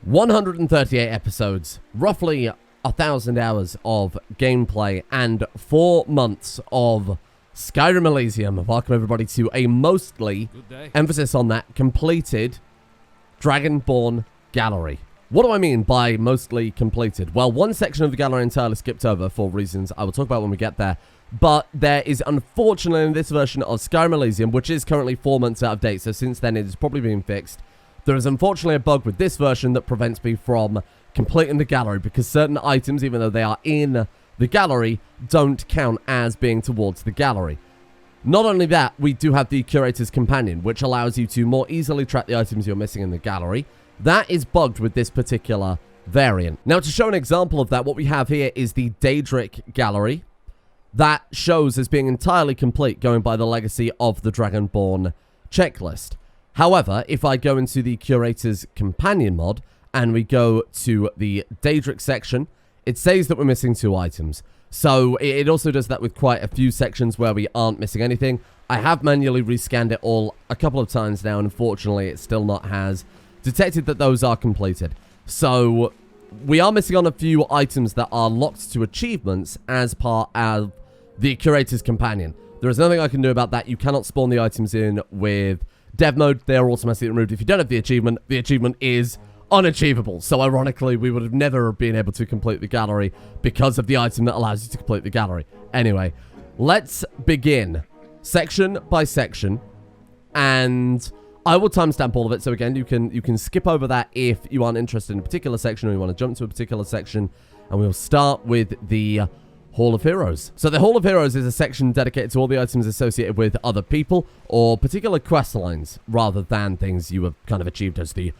138 episodes, roughly 1,000 hours of gameplay, and 4 months of Skyrim Elysium. Welcome everybody to a mostly, emphasis on that, completed Dragonborn gallery. What do I mean by mostly completed? Well, one section of the gallery entirely skipped over for reasons I will talk about when we get there. But there is, unfortunately, in this version of Skyrim Elysium, which is currently 4 months out of date, so since then it has probably been fixed, there is unfortunately a bug with this version that prevents me from completing the gallery, because certain items, even though they are in the gallery, don't count as being towards the gallery. Not only that, we do have the Curator's Companion, which allows you to more easily track the items you're missing in the gallery. That is bugged with this particular variant. Now, to show an example of that, what we have here is the Daedric gallery. That shows as being entirely complete, going by the legacy of the Dragonborn checklist. However, if I go into the Curator's Companion mod, and we go to the Daedric section, it says that we're missing 2 items. So it also does that with quite a few sections where we aren't missing anything. I have manually rescanned it all a couple of times now, and unfortunately it still not has detected that those are completed. So we are missing on a few items that are locked to achievements as part of the Curator's Companion. There is nothing I can do about that. You cannot spawn the items in with dev mode. They are automatically removed. If you don't have the achievement is unachievable. So ironically, we would have never been able to complete the gallery because of the item that allows you to complete the gallery. Anyway, let's begin section by section, and I will timestamp all of it. So again, you can skip over that if you aren't interested in a particular section or you want to jump to a particular section, and we'll start with the Hall of Heroes. So the Hall of Heroes is a section dedicated to all the items associated with other people or particular quest lines, rather than things you have kind of achieved as the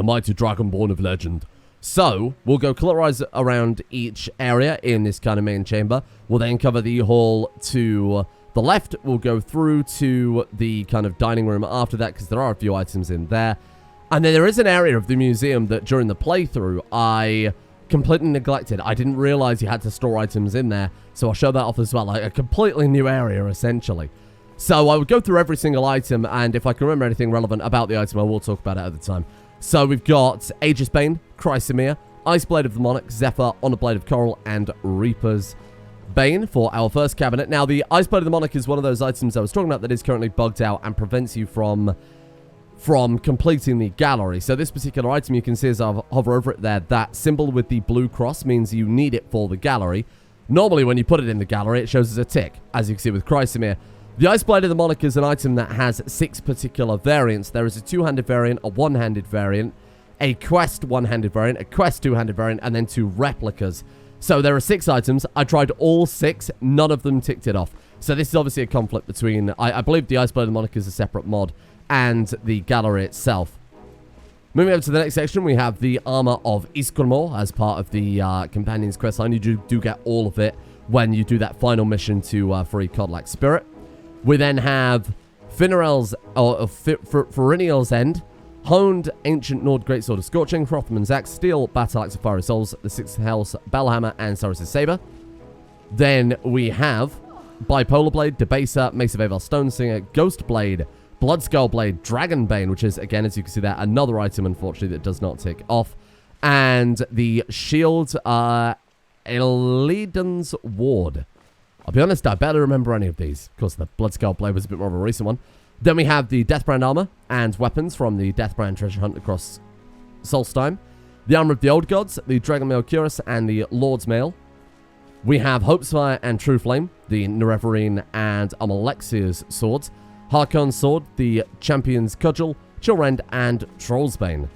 mighty Dragonborn of legend. So we'll go clockwise around each area in this kind of main chamber. We'll then cover the hall to the left. We'll go through to the kind of dining room after that, because there are a few items in there. And then there is an area of the museum that during the playthrough I completely neglected. I didn't realize you had to store items in there, so I'll show that off as well. Like a completely new area, essentially. So I would go through every single item, and if I can remember anything relevant about the item, I will talk about it at the time. So we've got Aegis Bane, Chrysamere, Ice Blade of the Monarch, Zephyr, Honor Blade of Coral, and Reaper's Bane for our first cabinet. Now, the Ice Blade of the Monarch is one of those items I was talking about that is currently bugged out and prevents you from completing the gallery. So this particular item, you can see as I hover over it there, that symbol with the blue cross means you need it for the gallery. Normally, when you put it in the gallery, it shows as a tick, as you can see with Chrysamere. The Ice Blade of the Monarch is an item that has 6 particular variants. There is a 2-handed variant, a 1-handed variant, a quest 1-handed variant, a quest 2-handed variant, and then 2 replicas. So there are 6 items. I tried all 6. None of them ticked it off. So this is obviously a conflict between, I believe the Ice Blade of the Monarch is a separate mod, and the gallery itself. Moving over to the next section, we have the Armor of Ysgramor as part of the Companion's questline. You do get all of it when you do that final mission to free Codlac Spirit. We then have Finerel's, Feriniel's End, Honed Ancient Nord Greatsword of Scorching, Hrothman's Axe, Steel Battle Axe of Fiery Souls, the Sixth House Bellhammer, and Saurus' Saber. Then we have Bipolar Blade, Debaser, Mace of Aval Stonesinger, Ghost Blade, Bloodskull Blade, Dragonbane, which is, again, as you can see there, another item, unfortunately, that does not tick off. And the Shield, Elidan's Ward. I'll be honest, I barely remember any of these. Of course, the Bloodskull Blade was a bit more of a recent one. Then we have the Deathbrand Armor and weapons from the Deathbrand Treasure Hunt across Solstheim. The Armor of the Old Gods, the Dragonmail Cuirass, and the Lord's Mail. We have Hopesfire and True Flame, the Nerevarine and Amalexia's swords. Harkon's Sword, the Champion's Cudgel, Chillrend, and Trollsbane.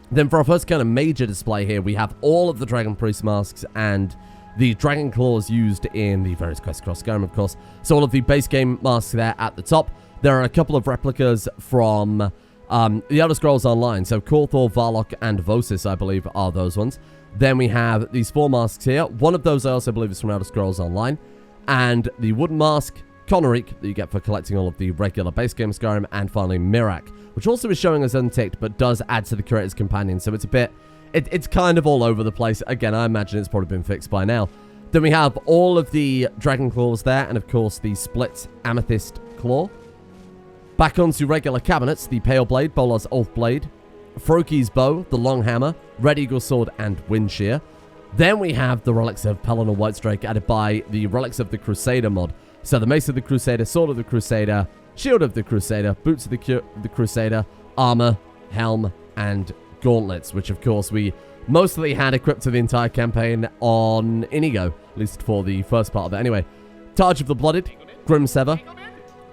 Then for our first kind of major display here, we have all of the Dragon Priest masks and the Dragon Claws used in the various quests across Skyrim, of course. So all of the base game masks there at the top. There are a couple of replicas from the Elder Scrolls Online. So Korthor, Varlock, and Vosis, I believe, are those ones. Then we have these 4 masks here. One of those I also believe is from Elder Scrolls Online. And the wooden mask, Konorik, that you get for collecting all of the regular base game Skyrim. And finally, Mirak, which also is showing as unticked, but does add to the Curator's Companion. So it's a bit... It's kind of all over the place. Again, I imagine it's probably been fixed by now. Then we have all of the Dragon Claws there, and of course the split Amethyst Claw. Back onto regular cabinets, the Pale Blade, Bolar's Oath Blade, Froki's bow, the long hammer, red eagle sword, and wind shear. Then we have the relics of Pelennor Whitestrake added by the relics of the Crusader mod. So the mace of the Crusader, sword of the Crusader, shield of the Crusader, boots of the Crusader, armor, helm, and gauntlets, which of course we mostly had equipped to the entire campaign on Inigo, at least for the first part of it. Anyway, Targe of the Blooded, Grimsever,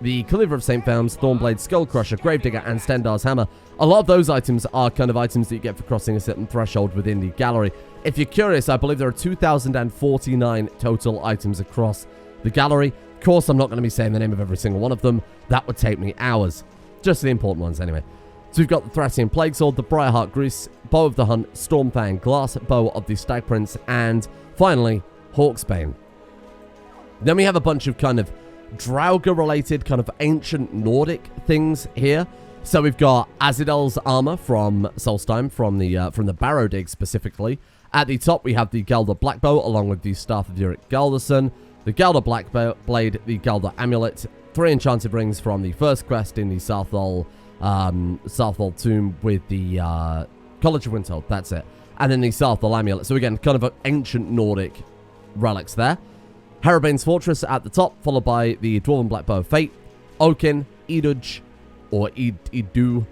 the Cleaver of St. Felms, Thornblade, Skullcrusher, Gravedigger, and Stendar's Hammer. A lot of those items are kind of items that you get for crossing a certain threshold within the gallery. If you're curious, I believe there are 2,049 total items across the gallery. Of course, I'm not going to be saying the name of every single one of them. That would take me hours. Just the important ones, anyway. So we've got the Thracian Plague Sword, the Briarheart Grease, Bow of the Hunt, Stormfang, Glass Bow of the Stag Prince, and finally, Hawksbane. Then we have a bunch of kind of Draugr-related, kind of ancient Nordic things here. So we've got Azidel's armor from Solstheim, from the Barrow Dig specifically. At the top, we have the Galdor Blackbow, along with the Staff of Uric Galderson, the Galdor Blackblade, the Galdor Amulet, 3 enchanted rings from the first quest in the Southall Tomb with the College of Windhold, that's it. And then the Southall Amulet. So again, kind of ancient Nordic relics there. Harabane's Fortress at the top, followed by the Dwarven Blackbow of Fate, Oaken, Eduj, or Idu,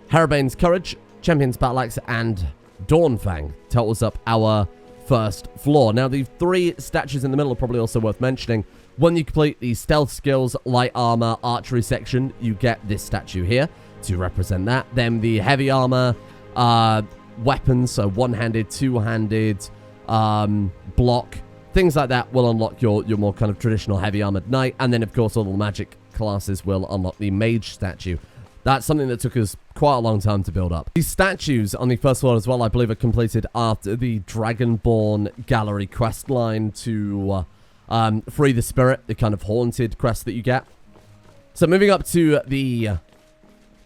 Harabane's Courage, Champion's Battleaxe, and Dawnfang totals up our first floor. Now, the 3 statues in the middle are probably also worth mentioning. When you complete the stealth skills, light armor, archery section, you get this statue here to represent that. Then the heavy armor, weapons, so one-handed, two-handed, block, things like that will unlock your more kind of traditional heavy armored knight. And then, of course, all the magic classes will unlock the mage statue. That's something that took us quite a long time to build up. These statues on the first floor as well, I believe, are completed after the Dragonborn gallery quest line to free the spirit, the kind of haunted quest that you get. So moving up to the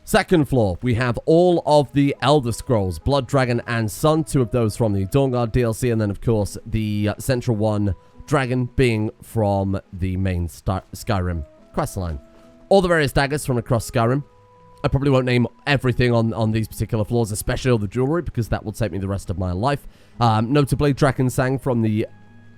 second floor, we have all of the Elder Scrolls, Blood Dragon and Sun, 2 of those from the Dawnguard DLC, and then, of course, the Central One Dragon being from the main Skyrim questline. All the various daggers from across Skyrim. I probably won't name everything on these particular floors, especially all the jewelry, because that will take me the rest of my life. Notably, Drakensang from the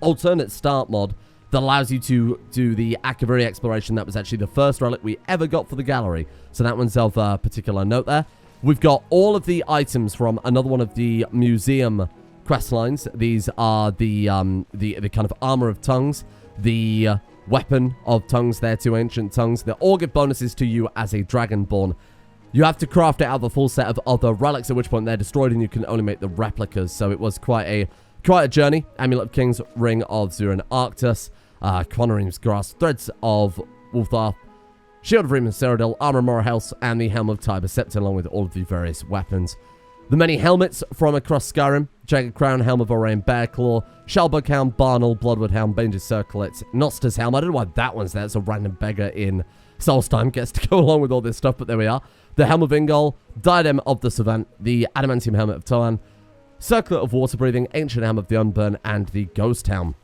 alternate start mod that allows you to do the Akaviri exploration. That was actually the first relic we ever got for the gallery, so that one's of particular note there. We've got all of the items from another one of the museum quest lines. These are the kind of armor of tongues, the weapon of tongues there, 2 ancient tongues. They all give bonuses to you as a Dragonborn. You have to craft it out of a full set of other relics, at which point they're destroyed and you can only make the replicas. So it was quite a journey. Amulet of Kings, Ring of Zurin Arctus, Quanarim's Grass, Threads of Ulthar, Shield of Remus Cyrodiil, Armor of Morahels, and the Helm of Tiber Septon, along with all of the various weapons. The many helmets from across Skyrim: Jagged Crown, Helm of Orain, Bearclaw, Shalbug Helm, Barnal, Bloodwood Helm, Banger's Circlet, Noster's Helm. I don't know why that one's there. It's a random beggar in Solstheim gets to go along with all this stuff, but there we are. The Helm of Ingol, Diadem of the Savant, the Adamantium Helmet of Toan, Circlet of Water Breathing, Ancient Helm of the Unburn, and the Ghost Helm.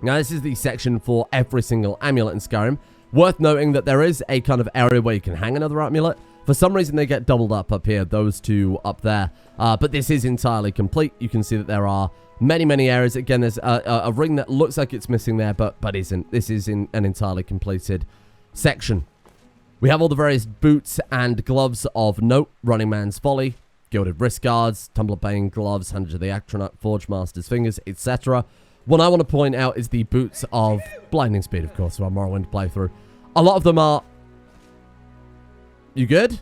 Now, this is the section for every single amulet in Skyrim. Worth noting that there is a kind of area where you can hang another amulet. For some reason, they get doubled up here, those 2 up there. But this is entirely complete. You can see that there are many, many areas. Again, there's a ring that looks like it's missing there, but isn't. This is in an entirely completed section. We have all the various boots and gloves of note: Running Man's Folly, Gilded Wrist Guards, Tumblerbane Gloves, Hundred of the Actronaut, Forge Master's Fingers, etc. One I want to point out is the boots of Blinding Speed, of course, from our Morrowind playthrough. A lot of them are... You good?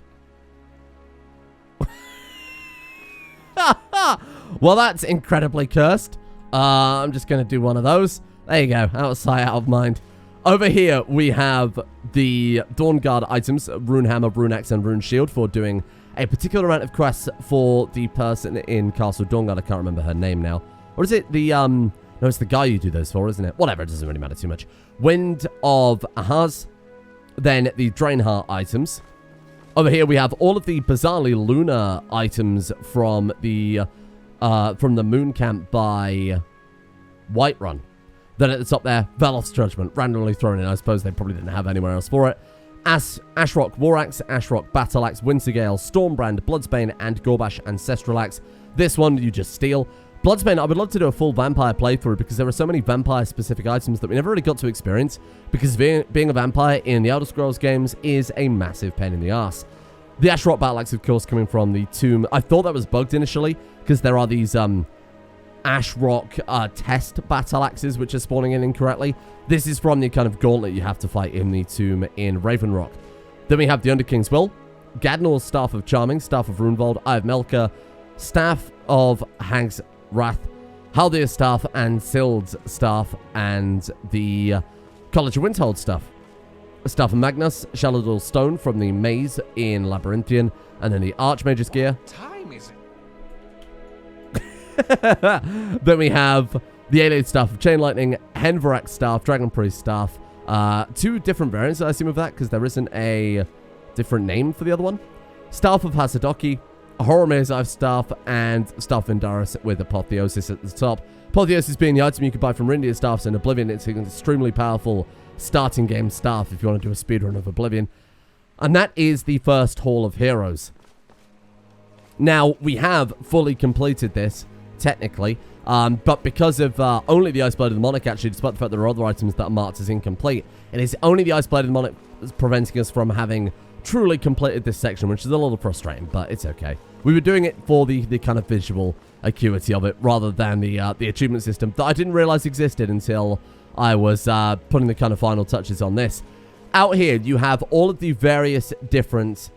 Well, that's incredibly cursed. I'm just going to do one of those. There you go. Out of sight, out of mind. Over here, we have the Dawnguard items: Rune Hammer, Rune Axe, and Rune Shield for doing a particular amount of quests for the person in Castle Dawnguard. I can't remember her name now. Or is it the, no, it's the guy you do those for, isn't it? Whatever, it doesn't really matter too much. Wind of Ahaz. Then the Draenheart items. Over here, we have all of the bizarrely lunar items from the moon camp by Whiterun. Then at the top there, Velof's Judgment, randomly thrown in. I suppose they probably didn't have anywhere else for it. Ashrock War Axe, Ashrock Battle Axe, Wintergale, Stormbrand, Bloodsbane, and Gorbash Ancestral Axe. This one you just steal. Bloodsbane, I would love to do a full vampire playthrough because there are so many vampire-specific items that we never really got to experience because being a vampire in the Elder Scrolls games is a massive pain in the ass. The Ashrock Battle Axe, of course, coming from the tomb. I thought that was bugged initially because there are these Ashrock test battle axes which are spawning in incorrectly. This is from the kind of gauntlet you have to fight in the tomb in Ravenrock. Then we have the Underking's Will, Gadnor's Staff of Charming, Staff of Runevold, Eye of Melka, Staff of Hag's Wrath, Haldir's Staff, and Sild's Staff, and the College of Windhold Staff. Staff of Magnus, Shalador Stone from the Maze in Labyrinthian, and then the Archmage's Gear. Time is it? Then we have the Alien Staff of Chain Lightning, Henvarak Staff, Dragon Priest Staff. 2 different variants, I assume, of that, because there isn't a different name for the other one. Staff of Hasadoki, Horror Staff, and Staff of Indaris with Apotheosis at the top. Apotheosis being the item you can buy from Rindia's Staffs in Oblivion. It's an extremely powerful starting game staff if you want to do a speedrun of Oblivion. And that is the first Hall of Heroes. Now, we have fully completed this, technically, but because of only the Iceblade of the Monarch, actually, despite the fact there are other items that are marked as incomplete, it is only the Iceblade of the Monarch that's preventing us from having truly completed this section, which is a little frustrating, but it's okay. We were doing it for the kind of visual acuity of it, rather than the achievement system that I didn't realize existed until I was putting the kind of final touches on this. Out here, you have all of the various different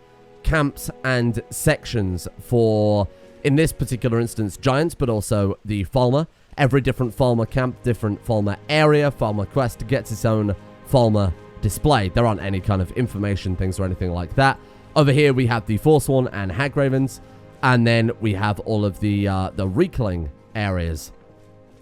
camps and sections for, in this particular instance, giants, but also the Falmer. Every different Falmer camp, different Falmer area, Falmer quest gets its own Falmer display. There aren't any kind of information things or anything like that. Over here, we have the Forsworn and Hagravens, and then we have all of the Reekling areas.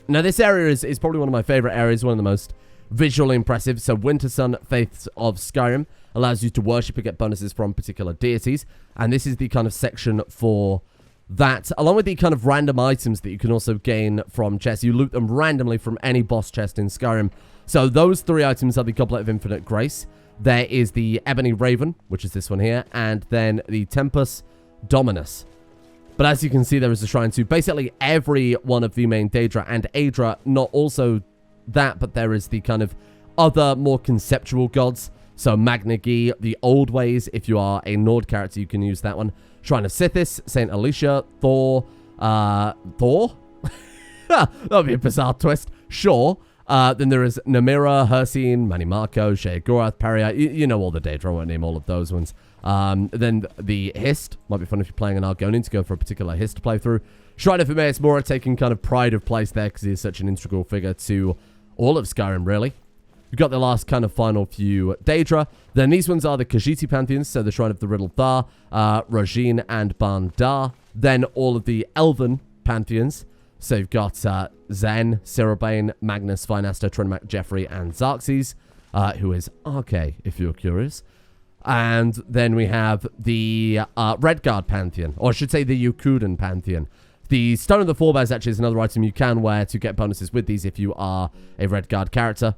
Now, this area is probably one of my favorite areas, one of the most visually impressive. So, Winter Sun, Faiths of Skyrim, allows you to worship and get bonuses from particular deities, and this is the kind of section for that, along with the kind of random items that you can also gain from chests. You loot them randomly from any boss chest in Skyrim. So those 3 items are the Goblet of Infinite Grace. There is the Ebony Raven, which is this one here, and then the Tempus Dominus. But as you can see, there is a shrine to basically every one of the main Daedra and Aedra. Not also that, but there is the kind of other more conceptual gods. So Magnagi, the Old Ways. If you are a Nord character, you can use that one. Shrine of Sithis, Saint Alicia, Thor. Thor? That would be a bizarre twist. Sure. Then there is Namira, Hircine, Manimarco, Sheogorath, Paria. You know all the Daedra. I won't name all of those ones. Then the Hist. Might be fun if you're playing an Argonian to go for a particular Hist playthrough. Shrine of Emmaus Mora, taking kind of pride of place there because he is such an integral figure to all of Skyrim, really. We've got the last kind of final few Daedra. Then these ones are the Khajiit Pantheons, so the Shrine of the Riddle Thar, Rajin, and Ban-Dar. Then all of the Elven Pantheons. So you've got Zen, Cirobane, Magnus, Finaster, Trinimac, Jeffrey, and Xerxes, who is RK, if you're curious. And then we have the Redguard Pantheon, or I should say the Yukudan Pantheon. The Stone of the Forebears actually is another item you can wear to get bonuses with these if you are a Redguard character.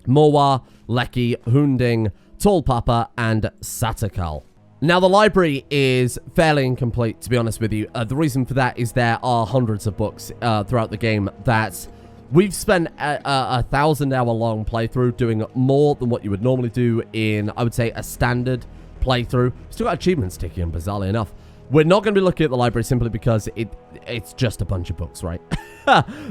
Morwa, Leki, Hunding, Tall Papa, and Satakal. Now, the library is fairly incomplete, to be honest with you. The reason for that is there are hundreds of books throughout the game that we've spent a 1,000-hour-long playthrough doing more than what you would normally do in, I would say, a standard playthrough. Still got achievements ticking, bizarrely enough. We're not going to be looking at the library simply because it's just a bunch of books, right?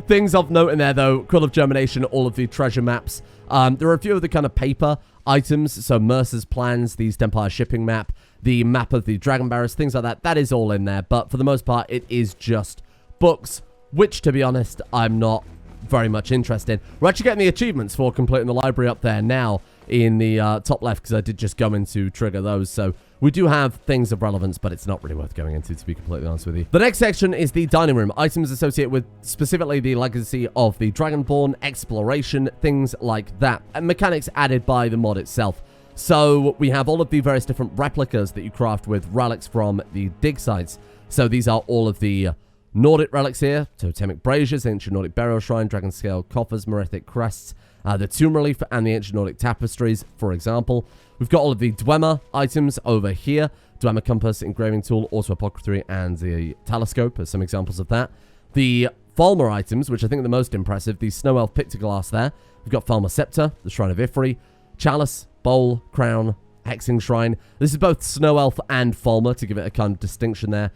Things of note in there, though. Quill of Germination, all of the treasure maps. There are a few of the kind of paper items, so Mercer's plans, the East Empire shipping map, the map of the Dragon Barrows, things like that. That is all in there, but for the most part, it is just books, which, to be honest, I'm not very much interested in. We're actually getting the achievements for completing the library up there now in the top left, because I did just go into trigger those, so we do have things of relevance, but it's not really worth going into, to be completely honest with you. The next section is the dining room. Items associated with specifically the legacy of the Dragonborn, exploration, things like that, and mechanics added by the mod itself. So we have all of the various different replicas that you craft with relics from the dig sites. So these are all of the Nordic relics here, totemic braziers, ancient Nordic burial shrine, dragon scale coffers, merethic crests, the tomb relief, and the ancient Nordic tapestries, for example. We've got all of the Dwemer items over here. Dwemer compass, engraving tool, auto apothecary, and the telescope as some examples of that. The Falmer items, which I think are the most impressive, the Snow Elf Pictoglass there. We've got Falmer Scepter, the Shrine of Ifri, Chalice, Bowl, Crown, Hexing Shrine. This is both Snow Elf and Falmer to give it a kind of distinction there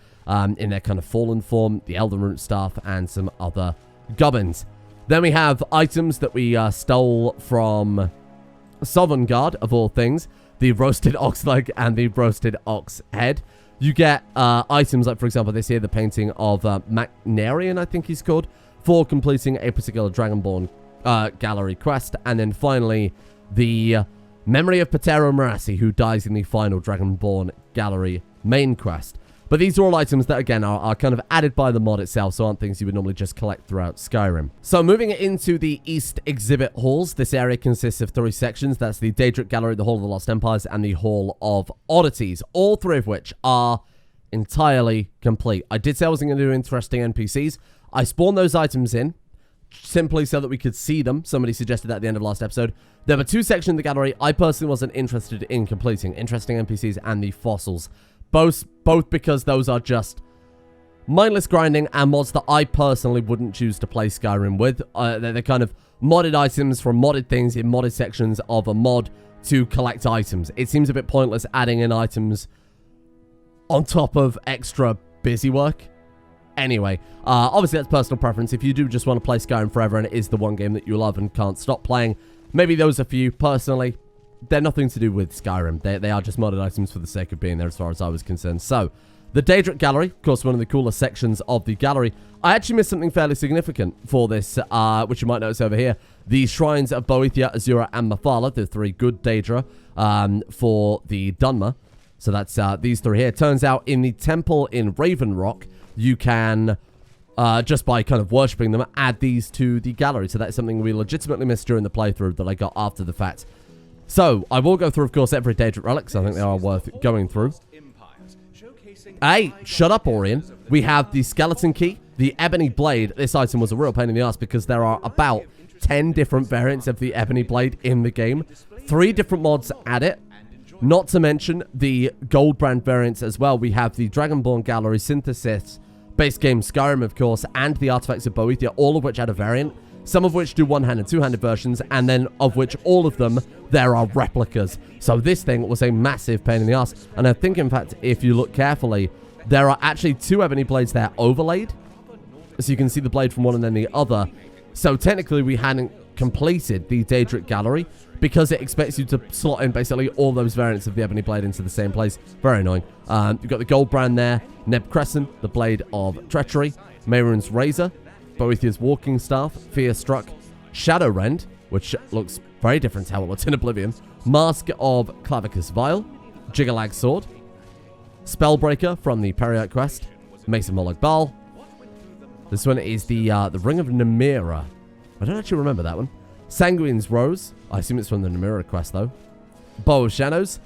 in their kind of fallen form, the Elden Root Staff, and some other gubbins. Then we have items that we stole from Sovereign Guard, of all things, the Roasted Ox Leg and the Roasted Ox Head. You get items like, for example, this here, the painting of Macnarian, I think he's called, for completing a particular Dragonborn gallery quest. And then finally, the memory of Patero Marassi, who dies in the final Dragonborn gallery main quest. But these are all items that, again, are kind of added by the mod itself, so aren't things you would normally just collect throughout Skyrim. So moving into the East Exhibit Halls, this area consists of 3 sections. That's the Daedric Gallery, the Hall of the Lost Empires, and the Hall of Oddities, all 3 of which are entirely complete. I did say I wasn't going to do interesting NPCs. I spawned those items in, simply so that we could see them. Somebody suggested that at the end of last episode. There were 2 sections of the gallery I personally wasn't interested in completing, interesting NPCs and the fossils. Both because those are just mindless grinding and mods that I personally wouldn't choose to play Skyrim with. They're kind of modded items from modded things in modded sections of a mod to collect items. It seems a bit pointless adding in items on top of extra busy work. Anyway, obviously that's personal preference. If you do just want to play Skyrim forever and it is the one game that you love and can't stop playing, maybe those are for you. Personally, they're nothing to do with Skyrim. They are just modded items for the sake of being there as far as I was concerned. So, the Daedric Gallery, of course, one of the cooler sections of the gallery. I actually missed something fairly significant for this, which you might notice over here. The Shrines of Boethia, Azura, and Mephala, the 3 good Daedra for the Dunmer. So that's these 3 here. Turns out in the temple in Raven Rock, you can, just by kind of worshipping them, add these to the gallery. So that's something we legitimately missed during the playthrough that I got after the fact. So, I will go through, of course, every Daedric relic, so I think they are worth going through. Hey, shut up, Orion. We have the Skeleton Key, the Ebony Blade. This item was a real pain in the ass because there are about 10 different variants of the Ebony Blade in the game. 3 different mods add it. Not to mention the Goldbrand variants as well. We have the Dragonborn Gallery Synthesis, base game Skyrim, of course, and the Artifacts of Boethia, all of which add a variant. Some of which do one-handed, two-handed versions, and then of which all of them, there are replicas. So this thing was a massive pain in the ass. And I think, in fact, if you look carefully, there are actually 2 Ebony Blades there overlaid. So you can see the blade from one and then the other. So technically, we hadn't completed the Daedric Gallery because it expects you to slot in basically all those variants of the Ebony Blade into the same place. Very annoying. You've got the Goldbrand there, Neb Crescent, the Blade of Treachery, Mehrunes Razor, Boethia's Walking Staff, Fear Struck, Shadow Rend, which looks very different to how it looks in Oblivion, Mask of Clavicus Vile, Jiggalag Sword, Spellbreaker from the Periite quest, Mace of Molag Bal. This one is the Ring of Namira. I don't actually remember that one. Sanguine's Rose. I assume it's from the Namira quest, though. Bow of Shadows.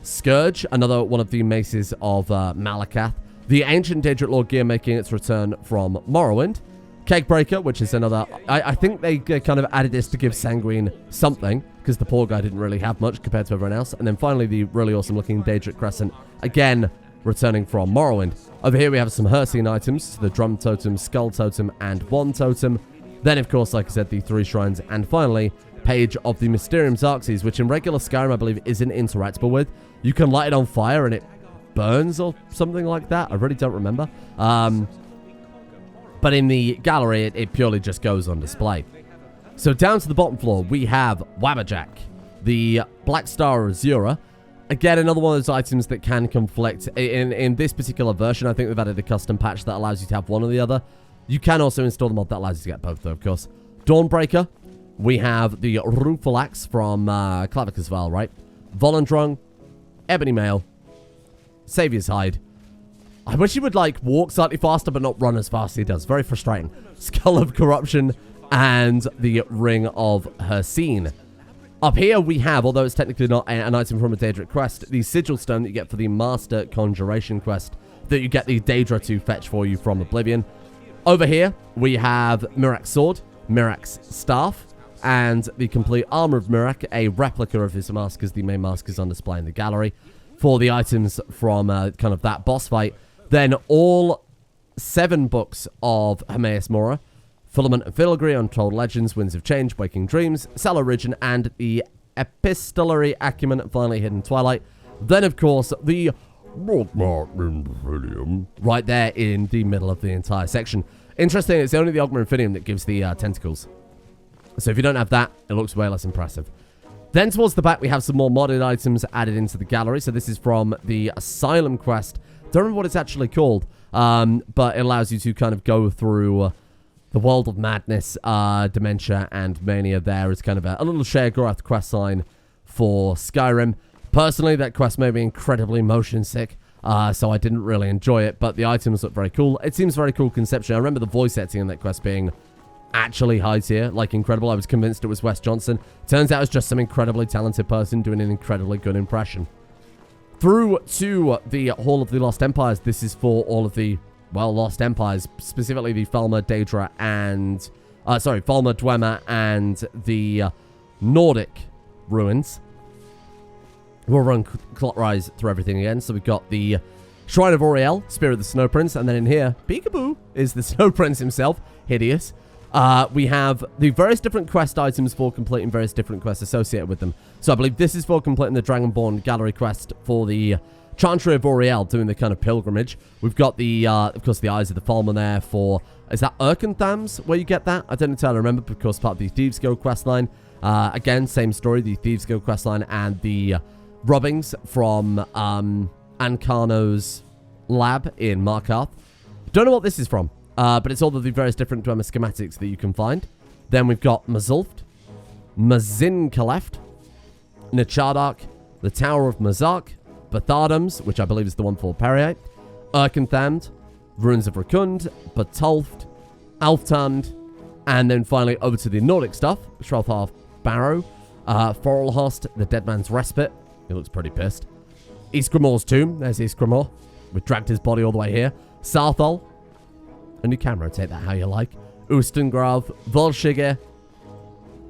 Scourge, another one of the maces of Malakath. The Ancient Daedric Lord gear making its return from Morrowind. Kegbreaker, which is another... I think they kind of added this to give Sanguine something, because the poor guy didn't really have much compared to everyone else. And then finally, the really awesome-looking Daedric Crescent, again, returning from Morrowind. Over here, we have some Hircine items, the Drum Totem, Skull Totem, and Wand Totem. Then, of course, like I said, the 3 shrines. And finally, Page of the Mysterium Xarxes, which in regular Skyrim, I believe, isn't interactable with. You can light it on fire, and it burns or something like that. I really don't remember. But in the gallery, it purely just goes on display. So down to the bottom floor, we have Wabbajack, the Black Star of Azura. Again, another one of those items that can conflict. In this particular version, I think they've added a custom patch that allows you to have one or the other. You can also install the mod that allows you to get both, though, of course. Dawnbreaker, we have the Rueful Axe from Clavicus Vile, right? Volendrung, Ebony Mail, Saviour's Hide. I wish he would, like, walk slightly faster, but not run as fast as he does. Very frustrating. Skull of Corruption and the Ring of Hircine. Up here we have, although it's technically not an item from a Daedric quest, the Sigil Stone that you get for the Master Conjuration quest. that you get the Daedra to fetch for you from Oblivion. Over here, we have Mirak's sword, Mirak's staff, and the complete armor of Mirak, a replica of his mask, as the main mask is on display in the gallery, for the items from kind of that boss fight. Then all 7 books of Hermaeus Mora, Filament and Filigree, Untold Legends, Winds of Change, Waking Dreams, Cell Origin, and the Epistolary Acumen, finally Hidden Twilight. Then, of course, the right there in the middle of the entire section. Interesting, it's only the Ogma Infinium that gives the tentacles. So if you don't have that, it looks way less impressive. Then towards the back, we have some more modded items added into the gallery. So this is from the Asylum quest. Don't remember what it's actually called, but it allows you to kind of go through the World of Madness, Dementia, and Mania. There is kind of a little Sheogorath quest line for Skyrim. Personally, that quest made me incredibly motion sick, so I didn't really enjoy it, but the items look very cool. It seems very cool conceptually. I remember the voice acting in that quest being actually high tier, like incredible. I was convinced it was Wes Johnson. Turns out it's just some incredibly talented person doing an incredibly good impression. Through to the Hall of the Lost Empires. This is for all of the, well, Lost Empires, specifically the Falmer, Daedra, and... Falmer, Dwemer, and the Nordic ruins. We'll run clockwise through everything again. So we've got the Shrine of Auriel, Spear of the Snow Prince, and then in here, peekaboo, is the Snow Prince himself, Hideous. We have the various different quest items for completing various different quests associated with them. So I believe this is for completing the Dragonborn gallery quest for the Chantry of Auriel, doing the kind of pilgrimage. We've got the, of course, the Eyes of the Falmer there for, is that Erkenthams where you get that? I don't entirely remember, because part of the Thieves Guild quest line. Again, same story, the Thieves Guild quest line, and the rubbings from Ancano's lab in Markarth. Don't know what this is from. But it's all of the various different Dwemer schematics that you can find. Then we've got Mazulft, Mazinkaleft, Nechardark, the Tower of Mazark, Bathardums, which I believe is the one for Periate, Erkenthamd, Ruins of Rakund, Batulft, Alftand, and then finally over to the Nordic stuff, Shroltharf Barrow, Forelhost, the Dead Man's Respite. He looks pretty pissed. Ysgramor's Tomb, there's Ysgramor. We've dragged his body all the way here. Sarthol. And you can rotate that how you like. Ustengrav, Volshige,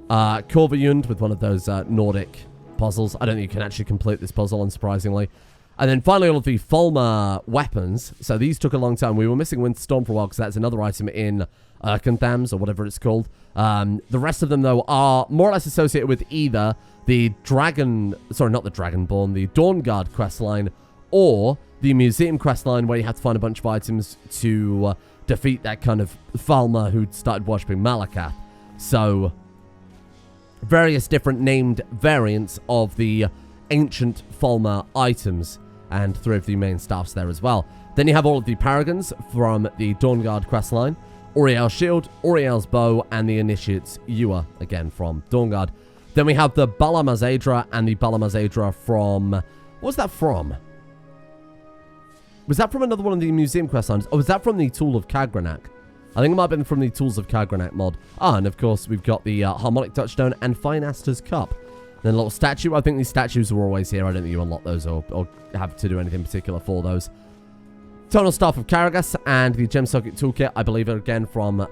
Korvajund with one of those Nordic puzzles. I don't think you can actually complete this puzzle, unsurprisingly. And then finally, all of the Falmer weapons. So these took a long time. We were missing Winterstorm for a while, because that's another item in Erkenthams, or whatever it's called. The rest of them, though, are more or less associated with either the not the Dragonborn, the Dawnguard questline, or the Museum questline, where you have to find a bunch of items to defeat that kind of Falmer who'd started worshipping Malakath. So, various different named variants of the ancient Falmer items, and 3 of the main staffs there as well. Then you have all of the Paragons from the Dawnguard questline, Auriel's Shield, Auriel's Bow, and the Initiate's Ewer, again from Dawnguard. Then we have the Balamazadra and the Balamazadra from... What was that from? Was that from another one of the museum quest lines? Or was that from the Tool of Kagranak? I think it might have been from the Tools of Kagranak mod. And of course, we've got the Harmonic Touchstone and Fine Aster's Cup. Then a little statue. I think these statues are always here. I don't think you unlock those or have to do anything particular for those. Tonal Staff of Karagas and the Gem Socket Toolkit, I believe, are again from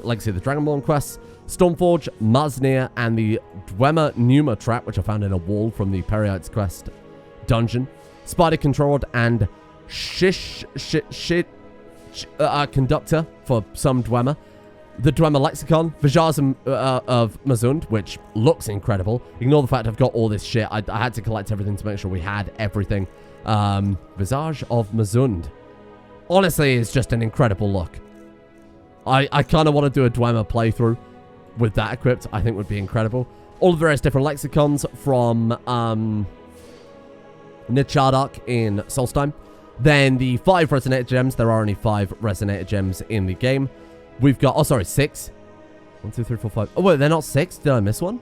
Legacy of the Dragonborn quests. Stormforge, Maznir, and the Dwemer Pneuma Trap, which I found in a wall from the Periite's Quest dungeon. Spider Control Rod and Conductor for some Dwemer. The Dwemer Lexicon, Vijaz of Mazund, which looks incredible. Ignore the fact I've got all this shit. I had to collect everything to make sure we had everything. Visage of Mazund. Honestly, it's just an incredible look. I kind of want to do a Dwemer playthrough with that equipped. I think would be incredible. All the various different lexicons from Nechardark in Solstheim. Then the 5 Resonator Gems. There are only 5 Resonator Gems in the game. We've got... Oh, sorry, 6. 1, 2, 3, 4, 5. Oh, wait, they're not 6? Did I miss one?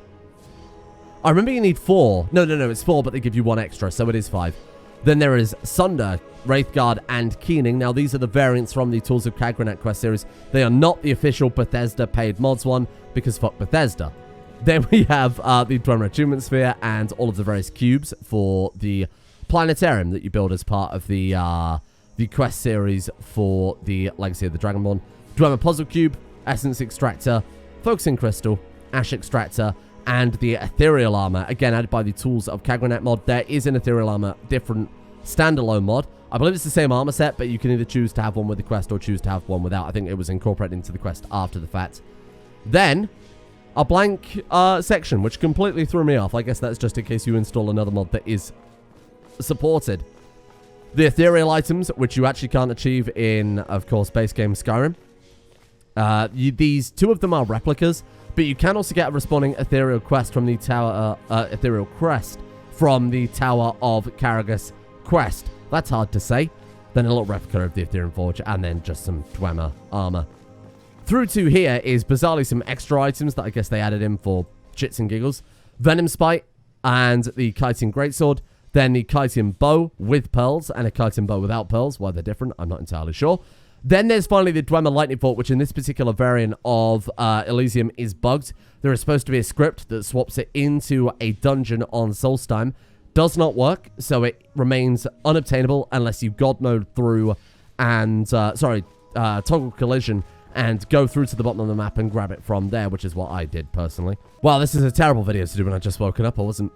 I remember you need 4. No, it's 4, but they give you 1 extra, so it is 5. Then there is Sunder, Wraithguard, and Keening. Now, these are the variants from the Tools of Kagranak quest series. They are not the official Bethesda paid mods one, because fuck Bethesda. Then we have the Dwemer Attunement Sphere and all of the various cubes for the planetarium that you build as part of the the quest series for the Legacy of the Dragonborn. Dwemer Puzzle Cube, Essence Extractor, Focusing Crystal, Ash Extractor, and the Ethereal Armor, again added by the Tools of Kagranet mod. There is an Ethereal Armor different standalone mod. I believe it's the same armor set, but you can either choose to have one with the quest or choose to have one without. I think it was incorporated into the quest after the fact. Then, a blank section, which completely threw me off. I guess that's just in case you install another mod that is supported. The ethereal items, which you actually can't achieve in, of course, base game Skyrim. These two of them are replicas, but you can also get a respawning ethereal quest from the tower, ethereal crest from the Tower of Karagas quest. That's hard to say. Then a little replica of the Ethereum Forge, and then just some Dwemer armor. Through to here is bizarrely some extra items that I guess they added in for shits and giggles. Venom Spite and the Kytian Greatsword. Then the Kytian Bow with pearls and a Kytian Bow without pearls. Why they're different, I'm not entirely sure. Then there's finally the Dwemer Lightning Bolt, which in this particular variant of Elysium is bugged. There is supposed to be a script that swaps it into a dungeon on Solstheim. Does not work, so it remains unobtainable unless you God mode through and, toggle collision and go through to the bottom of the map and grab it from there, which is what I did personally. Wow, this is a terrible video to do when I just woken up. I wasn't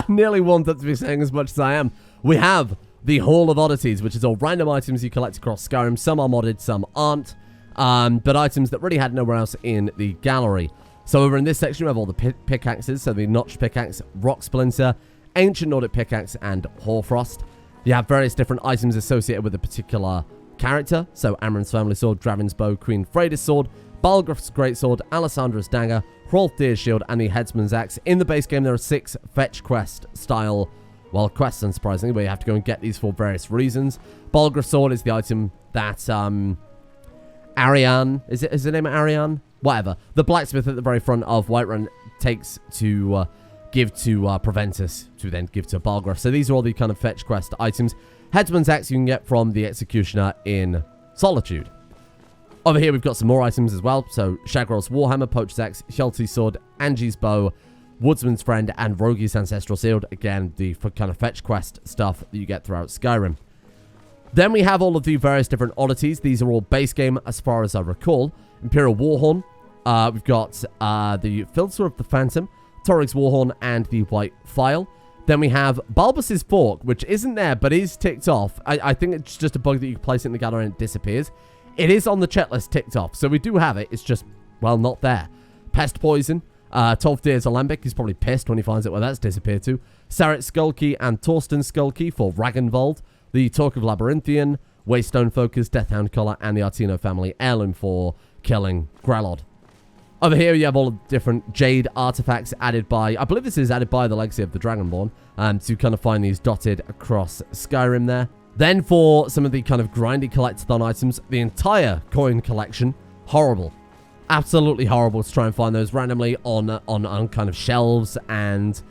nearly warmed up to be saying as much as I am. We have the Hall of Oddities, which is all random items you collect across Skyrim. Some are modded, some aren't, but items that really had nowhere else in the gallery. So over in this section, we have all the pickaxes, so the Notched Pickaxe, Rock Splinter, Ancient Nordic Pickaxe, and Hoarfrost. You have various different items associated with a particular character, so Amren's Family Sword, Draven's Bow, Queen Freyda's Sword, Balgruth's Greatsword, Alessandra's Dagger, Hrolfdir's Shield, and the Headsman's Axe. In the base game, there are 6 fetch quest style, well, quests, unsurprisingly, where you have to go and get these for various reasons. Balgruth's Sword is the item that, Ariane, is the name Ariane? Whatever. The blacksmith at the very front of Whiterun takes to, give to Proventus, to then give to Balgruth. So these are all the kind of fetch quest items. Headsman's Axe you can get from the Executioner in Solitude. Over here we've got some more items as well. So Shagrol's Warhammer, Poacher's Axe, Hjalti's Sword, Angie's Bow, Woodsman's Friend, and Rogi's Ancestral Shield. Again, the kind of fetch quest stuff that you get throughout Skyrim. Then we have all of the various different oddities. These are all base game as far as I recall. Imperial Warhorn. We've got the Filter of the Phantom, Torrig's Warhorn, and the White File. Then we have Balbus's Fork, which isn't there, but is ticked off. I think it's just a bug that you can place it in the gallery and it disappears. It is on the checklist ticked off, so we do have it. It's just, well, not there. Pest Poison. Tolfdir's Alembic. He's probably pissed when he finds out where that's disappeared to. Saret's Skullkey and Torsten's Skullkey for Ragnvald. The Talk of Labyrinthian, Waystone Focus, Deathhound Collar, and the Artino Family Heirloom for killing Grelod. Over here, you have all the different Jade artifacts added by, I believe this is added by the Legacy of the Dragonborn, to kind of find these dotted across Skyrim there. Then for some of the kind of grindy collectathon items, the entire coin collection, horrible. Absolutely horrible to try and find those randomly on kind of shelves and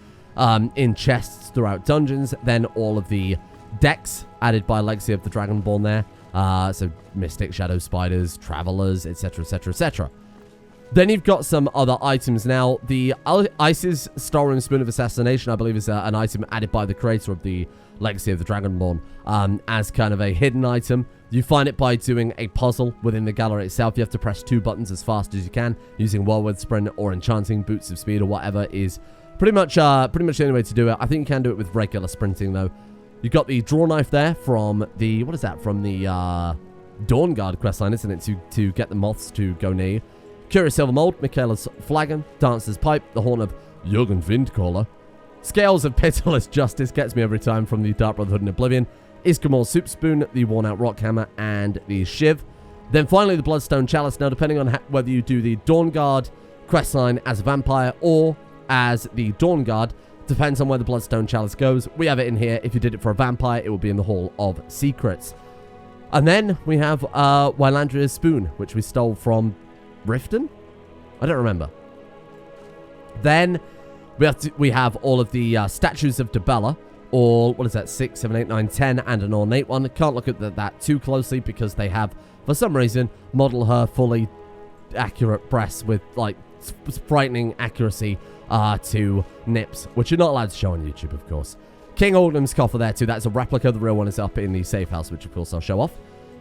in chests throughout dungeons. Then all of the decks added by Legacy of the Dragonborn there. So Mystic, Shadow Spiders, Travelers, etc, etc, etc. Then you've got some other items now. The Ice's Star and Spoon of Assassination, I believe, is an item added by the creator of the Legacy of the Dragonborn as kind of a hidden item. You find it by doing a puzzle within the gallery itself. You have to press 2 buttons as fast as you can using Whirlwind Sprint or Enchanting Boots of Speed or whatever is pretty much the only way to do it. I think you can do it with regular sprinting though. You've got the Draw Knife there from the, what is that? From the Dawnguard questline, isn't it? To get the moths to go near you. Curious Silver Mold, Michaela's Flagon, Dancer's Pipe, the Horn of Jürgen Windcaller. Scales of Pitiless Justice gets me every time from the Dark Brotherhood and Oblivion. Iskamor's Soup Spoon, the Worn Out Rock Hammer, and the Shiv. Then finally the Bloodstone Chalice. Now depending on whether you do the Dawnguard questline as a vampire or as the Dawnguard, depends on where the Bloodstone Chalice goes. We have it in here. If you did it for a vampire, it will be in the Hall of Secrets. And then we have Wylandria's Spoon, which we stole from Riften? I don't remember. Then we have all of the statues of Dibella. All, what is that, 6, 7, 8, 9, 10, and an ornate one. Can't look at that too closely because they have, for some reason, model her fully accurate breasts with, like, frightening accuracy to nips, which you're not allowed to show on YouTube, of course. King Alden's coffer there too. That's a replica. The real one is up in the safe house, which of course I'll show off.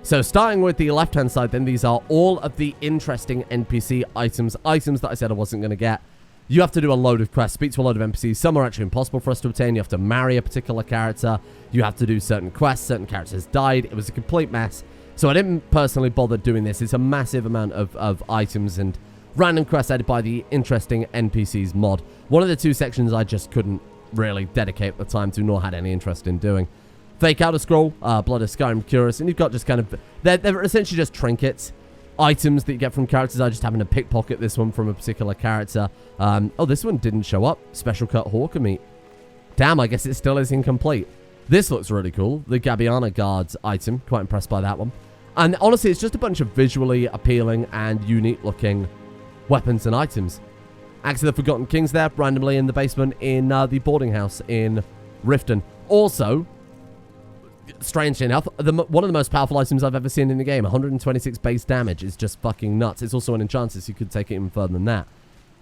So starting with the left-hand side, then these are all of the interesting NPC items. Items that I said I wasn't going to get. You have to do a load of quests, speak to a load of NPCs. Some are actually impossible for us to obtain. You have to marry a particular character. You have to do certain quests. Certain characters died. It was a complete mess. So I didn't personally bother doing this. It's a massive amount of items and random quests added by the interesting NPCs mod. One of the two sections I just couldn't really dedicate the time to, nor had any interest in doing. Fake Outer Scroll, Blood of Skyrim Curious, and you've got just kind of... They're essentially just trinkets. Items that you get from characters. I just happened to pickpocket this one from a particular character. Oh, this one didn't show up. Special cut Hawker meat. Damn, I guess it still is incomplete. This looks really cool. The Gabiana Guards item. Quite impressed by that one. And honestly, it's just a bunch of visually appealing and unique looking weapons and items. Axe of the Forgotten Kings there, randomly in the basement in the boarding house in Riften. Also, strangely enough, one of the most powerful items I've ever seen in the game, 126 base damage, is just fucking nuts. It's also an enchantress, so you could take it even further than that.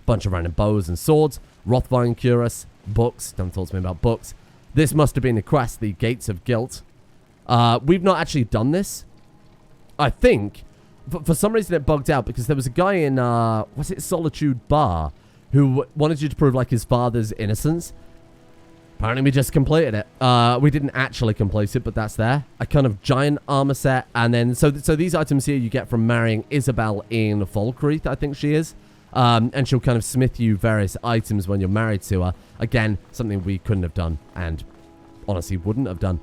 Bunch of random bows and swords, Rothvine Cuirass, books. Don't talk to me about books. This must have been the quest, the Gates of Guilt. We've not actually done this. I think, for some reason it bugged out, because there was a guy in, was it Solitude Bar, who wanted you to prove, like, his father's innocence. Apparently we just completed it. We didn't actually complete it, but that's there. A kind of giant armor set, and then, so these items here you get from marrying Isabel in Falkreath, I think she is. And she'll kind of smith you various items when you're married to her. Again, something we couldn't have done, and honestly wouldn't have done.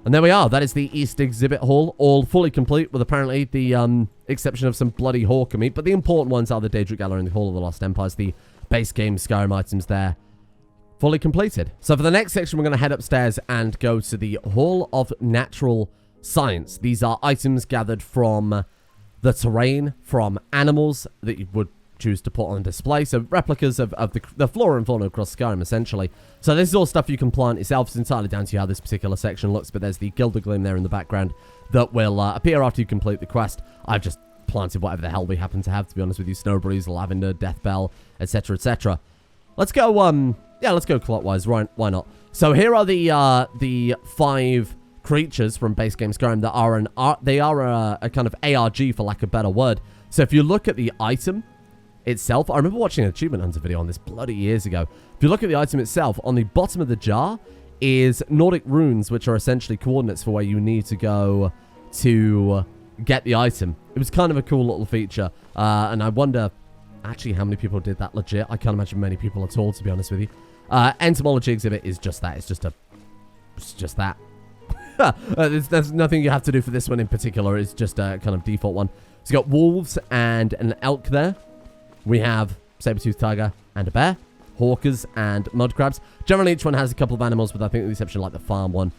And there we are. That is the East Exhibit Hall, all fully complete, with apparently the exception of some bloody Hawker meat. But the important ones are the Daedric Gallery and the Hall of the Lost Empires, the base game Skyrim items there. Fully completed. So for the next section, we're going to head upstairs and go to the Hall of Natural Science. These are items gathered from the terrain, from animals that you would choose to put on display. So replicas of the flora and fauna across Skyrim, essentially. So this is all stuff you can plant yourself. It's entirely down to you how this particular section looks, but there's the Gildergleam there in the background that will appear after you complete the quest. I've just planted whatever the hell we happen to have, to be honest with you. Snowberries, lavender, deathbell, etc., etc. Let's go, yeah, let's go clockwise. Right, why not? So here are the 5 creatures from base game Skyrim that are a kind of ARG, for lack of a better word. So if you look at the item itself, I remember watching an Achievement Hunter video on this bloody years ago. If you look at the item itself, on the bottom of the jar is Nordic runes, which are essentially coordinates for where you need to go to get the item. It was kind of a cool little feature, and I wonder actually how many people did that legit. I can't imagine many people at all, to be honest with you. Entomology exhibit is just that. It's just that. There's nothing you have to do for this one in particular. It's just a kind of default one. So you got wolves and an elk there. We have saber-toothed tiger and a bear, hawkers and mud crabs. Generally, each one has a couple of animals, with I think the exception like the farm one.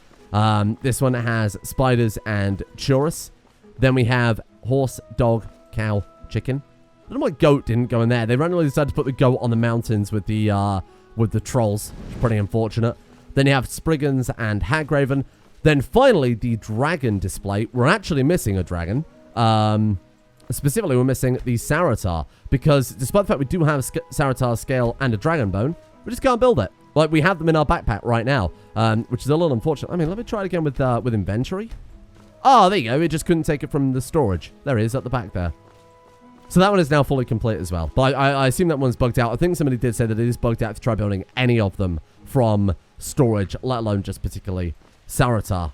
This one has spiders and churus. Then we have horse, dog, cow, chicken. I don't know why goat didn't go in there. They randomly decided to put the goat on the mountains with the trolls. Pretty unfortunate. Then you have spriggans and hagraven. Then finally, the dragon display. We're actually missing a dragon. Specifically, we're missing the Saratar, because despite the fact we do have Saratar scale and a dragon bone, we just can't build it. Like, we have them in our backpack right now, which is a little unfortunate. I mean, let me try it again with inventory. Oh, there you go. We just couldn't take it from the storage. There it is at the back there. So that one is now fully complete as well. But I assume that one's bugged out. I think somebody did say that it is bugged out to try building any of them from storage, let alone just particularly Saratar.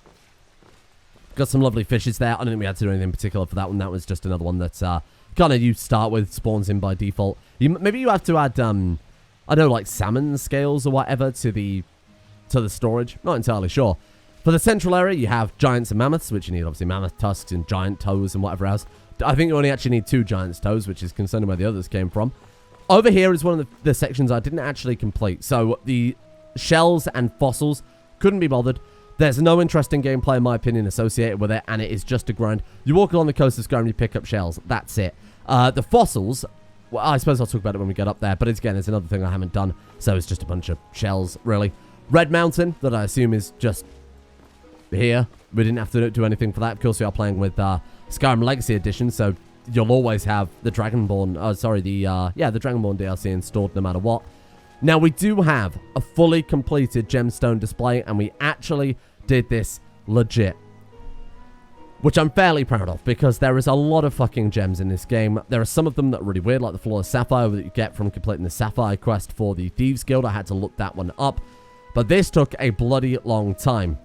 Got some lovely fishes there. I don't think we had to do anything particular for that one. That was just another one that's kind of you start with, spawns in by default. Maybe you have to add, I don't know, like salmon scales or whatever to the storage. Not entirely sure. For the central area, you have giants and mammoths, which you need obviously mammoth tusks and giant toes and whatever else. I think you only actually need 2 giant's toes, which is concerning where the others came from. Over here is one of the sections I didn't actually complete. So the shells and fossils, couldn't be bothered. There's no interesting gameplay, in my opinion, associated with it, and it is just a grind. You walk along the coast of Skyrim, you pick up shells. That's it. The fossils, well, I suppose I'll talk about it when we get up there, but again, it's another thing I haven't done, so it's just a bunch of shells, really. Red Mountain, that I assume is just here. We didn't have to do anything for that. Of course, we are playing with Skyrim Legacy Edition, so you'll always have the Dragonborn, the Dragonborn DLC installed no matter what. Now, we do have a fully completed gemstone display, and we actually did this legit, which I'm fairly proud of, because there is a lot of fucking gems in this game. There are some of them that are really weird, like the Flawless Sapphire that you get from completing the Sapphire quest for the Thieves Guild. I had to look that one up, but this took a bloody long time.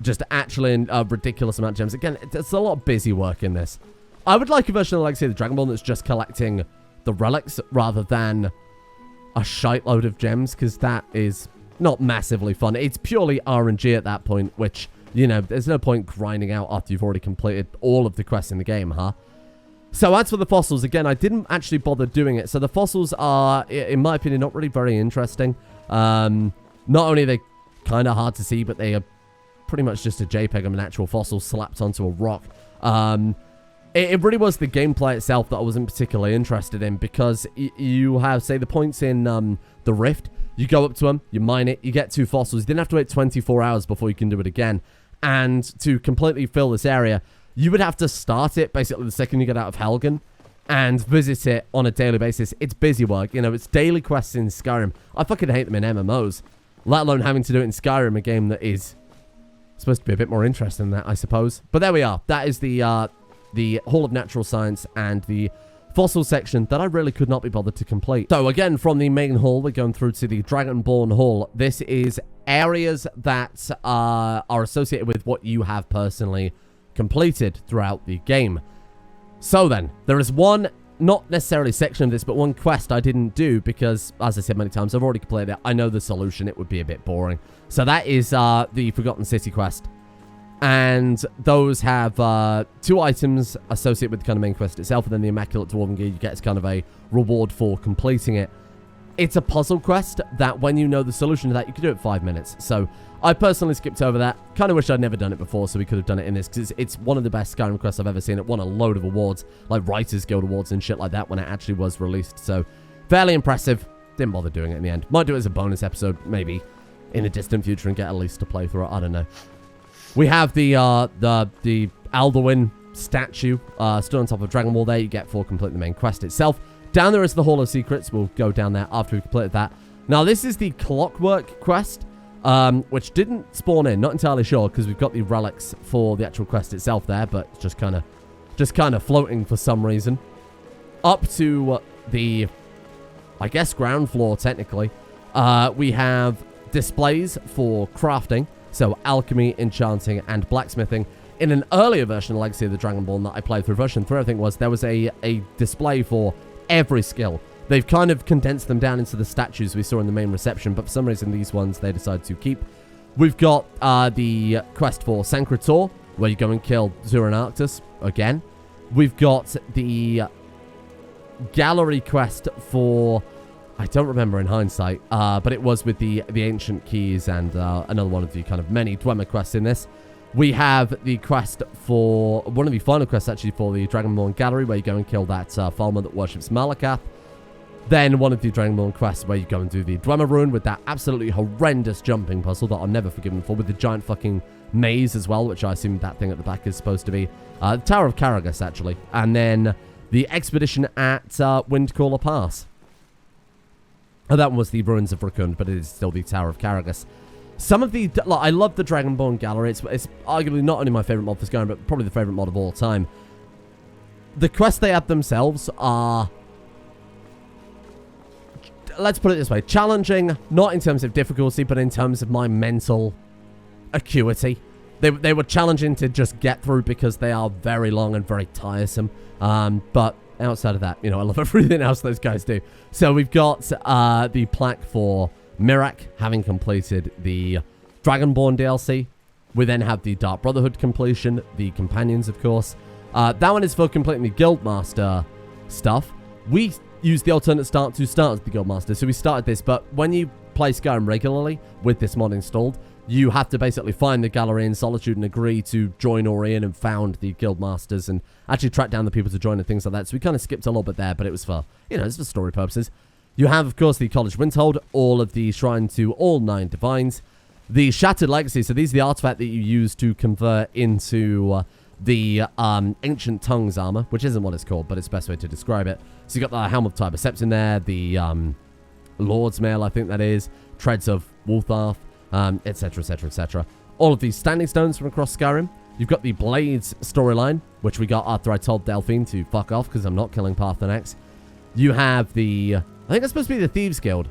Just actually a ridiculous amount of gems. Again, it's a lot of busy work in this. I would like a version of, like, say, the Dragonborn that's just collecting the relics rather than a shite load of gems, because that is not massively fun. It's purely RNG at that point, which, you know, there's no point grinding out after you've already completed all of the quests in the game, huh? So as for the fossils, again, I didn't actually bother doing it. So the fossils are, in my opinion, not really very interesting. Not only are they kind of hard to see, but they are pretty much just a JPEG of an actual fossil slapped onto a rock. It really was the gameplay itself that I wasn't particularly interested in, because you have, say, the points in the Rift. You go up to them, you mine it, you get 2 fossils. You didn't have to wait 24 hours before you can do it again. And to completely fill this area, you would have to start it basically the second you get out of Helgen and visit it on a daily basis. It's busy work. You know, it's daily quests in Skyrim. I fucking hate them in MMOs, let alone having to do it in Skyrim, a game that is supposed to be a bit more interesting than that, I suppose. But there we are. That is the Hall of Natural Science and the fossil section that I really could not be bothered to complete. So again, from the main hall, we're going through to the Dragonborn Hall. This is areas that are associated with what you have personally completed throughout the game. So then, there is one, not necessarily section of this, but one quest I didn't do because, as I said many times, I've already completed it. I know the solution. It would be a bit boring. So that is the Forgotten City quest. And those have 2 items associated with the kind of main quest itself, and then the Immaculate Dwarven Gear you get as kind of a reward for completing it. It's a puzzle quest that, when you know the solution to that, you can do it in 5 minutes. So I personally skipped over that. Kind of wish I'd never done it before, so we could have done it in this, because it's one of the best Skyrim quests I've ever seen. It won a load of awards, like Writers Guild awards and shit like that, when it actually was released. So fairly impressive. Didn't bother doing it in the end. Might do it as a bonus episode, maybe in the distant future, and get Elise to play through it. I don't know. We have the Alduin statue stood on top of Dragon Wall there. You get for completing the main quest itself. Down there is the Hall of Secrets. We'll go down there after we've completed that. Now, this is the Clockwork quest, which didn't spawn in. Not entirely sure, because we've got the relics for the actual quest itself there, but it's just kind of floating for some reason. Up to the, I guess, ground floor, technically, we have displays for crafting. So alchemy, enchanting, and blacksmithing. In an earlier version of Legacy of the Dragonborn that I played through, version 3, I think there was a display for every skill. They've kind of condensed them down into the statues we saw in the main reception, but for some reason these ones they decided to keep. We've got the quest for Sancretor, where you go and kill Zuran Arctus again. We've got the gallery quest for, I don't remember in hindsight, but it was with the ancient keys and another one of the kind of many Dwemer quests in this. We have the quest for, one of the final quests actually, for the Dragonborn Gallery, where you go and kill that farmer that worships Malakath. Then one of the Dragonborn quests where you go and do the Dwemer Ruin with that absolutely horrendous jumping puzzle that I'm never forgiven for, with the giant fucking maze as well, which I assume that thing at the back is supposed to be. The Tower of Karagas, actually. And then the expedition at Windcaller Pass. Oh, that one was the Ruins of Rakund, but it is still the Tower of Karagas. Some of the, like, I love the Dragonborn Gallery. It's arguably not only my favorite mod for Skyrim, but probably the favorite mod of all time. The quests they have themselves are, let's put it this way, challenging, not in terms of difficulty, but in terms of my mental acuity. They were challenging to just get through because they are very long and very tiresome. But outside of that, you know, I love everything else those guys do. So we've got the plaque for Mirak, having completed the Dragonborn DLC. We then have the Dark Brotherhood completion, the Companions, of course. That one is for completing the Guildmaster stuff. We use the alternate start to start the Guildmaster, so we started this, but when you play Skyrim regularly with this mod installed, you have to basically find the gallery in Solitude and agree to join Orion and found the Guildmasters and actually track down the people to join and things like that. So we kind of skipped a little bit there, but it was for, you know, it's for story purposes. You have, of course, the College Windhold, all of the shrine to all 9 divines. The Shattered Legacy, so these are the artifact that you use to convert into the Ancient Tongues armor, which isn't what it's called, but it's the best way to describe it. So you got the Helm of Tiber Sept in there, the Lord's Mail, I think that is, Treads of Wultharth, etc, etc, etc. All of these standing stones from across Skyrim. You've got the Blades storyline, which we got after I told Delphine to fuck off because I'm not killing Parthenax. You have the... I think it's supposed to be the Thieves Guild.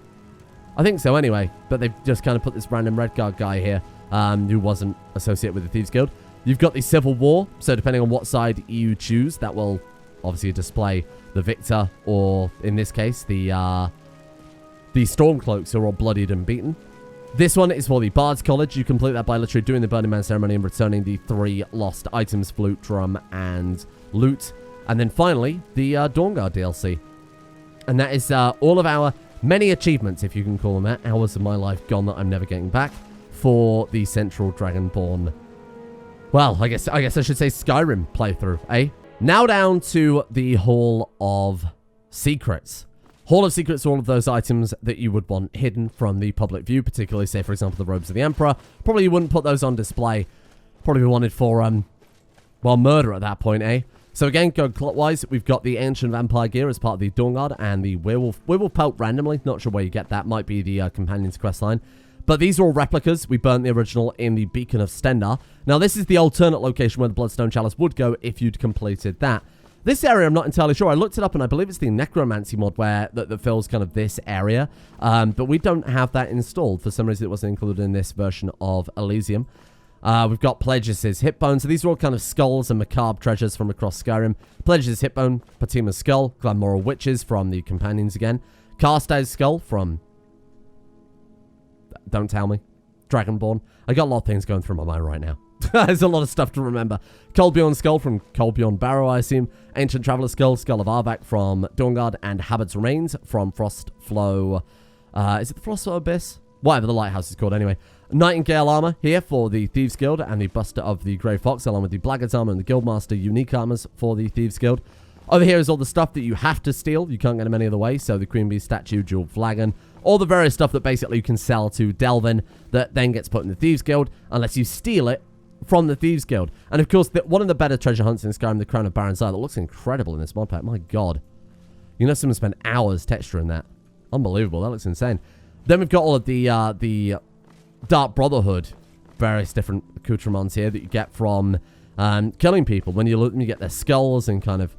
I think so anyway, but they've just kind of put this random Redguard guy here who wasn't associated with the Thieves Guild. You've got the Civil War, so depending on what side you choose, that will obviously display the victor, or in this case, the Stormcloaks who are all bloodied and beaten. This one is for the Bard's College. You complete that by literally doing the Burning Man ceremony and returning the 3 lost items, flute, drum, and loot. And then finally, the Dawnguard DLC. And that is all of our many achievements, if you can call them that. Hours of my life gone that I'm never getting back for the Central Dragonborn. Well, I guess I should say Skyrim playthrough, eh? Now down to the Hall of Secrets. Hall of Secrets are all of those items that you would want hidden from the public view, particularly, say, for example, the Robes of the Emperor. Probably you wouldn't put those on display. Probably wanted for, well, murder at that point, eh? So again, going clockwise, we've got the Ancient Vampire gear as part of the Dawnguard and the Werewolf Pelt randomly. Not sure where you get that. Might be the Companion's questline. But these are all replicas. We burnt the original in the Beacon of Stendar. Now, this is the alternate location where the Bloodstone Chalice would go if you'd completed that. This area, I'm not entirely sure. I looked it up, and I believe it's the Necromancy mod where that fills kind of this area. But we don't have that installed. For some reason, it wasn't included in this version of Elysium. We've got Pledges' hip bone. So these are all kind of skulls and macabre treasures from across Skyrim. Pledges' hip bone, Patima's skull, Glanmoral Witches from the Companions again. Karstad's skull from... Don't tell me. Dragonborn. I got a lot of things going through my mind right now. There's a lot of stuff to remember. Colbjorn's skull from Colbjorn Barrow, I assume. Ancient Traveler's skull, Skull of Arvak from Dawnguard, and Habit's Remains from Frostflow. Is it the Frostflow Abyss? Whatever the lighthouse is called anyway. Nightingale armor here for the Thieves Guild and the Buster of the Grey Fox, along with the Blackguard's armor and the Guildmaster unique armors for the Thieves Guild. Over here is all the stuff that you have to steal. You can't get them any other way. So the Queen Bee statue, Jewel Flagon, all the various stuff that basically you can sell to Delvin that then gets put in the Thieves Guild unless you steal it from the Thieves Guild. And of course, one of the better treasure hunts in Skyrim, the Crown of Baron's Eye, that looks incredible in this mod pack. My god. You know, someone spent hours texturing that. Unbelievable. That looks insane. Then we've got all of the Dark Brotherhood, various different accoutrements here that you get from killing people. When you look, you get their skulls and kind of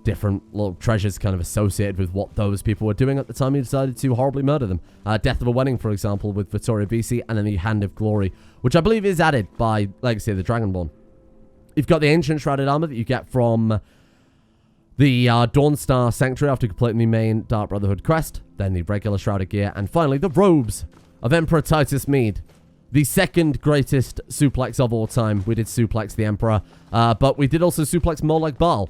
different little treasures kind of associated with what those people were doing at the time you decided to horribly murder them. Death of a Wedding, for example, with Vittoria BC, and then the Hand of Glory, which I believe is added by Legacy of the Dragonborn. You've got the Ancient Shrouded Armor that you get from the Dawnstar Sanctuary after completing the main Dark Brotherhood quest, then the regular Shrouded Gear, and finally the Robes of Emperor Titus Mede. The second greatest suplex of all time. We did suplex the Emperor, but we did also suplex Molag Bal,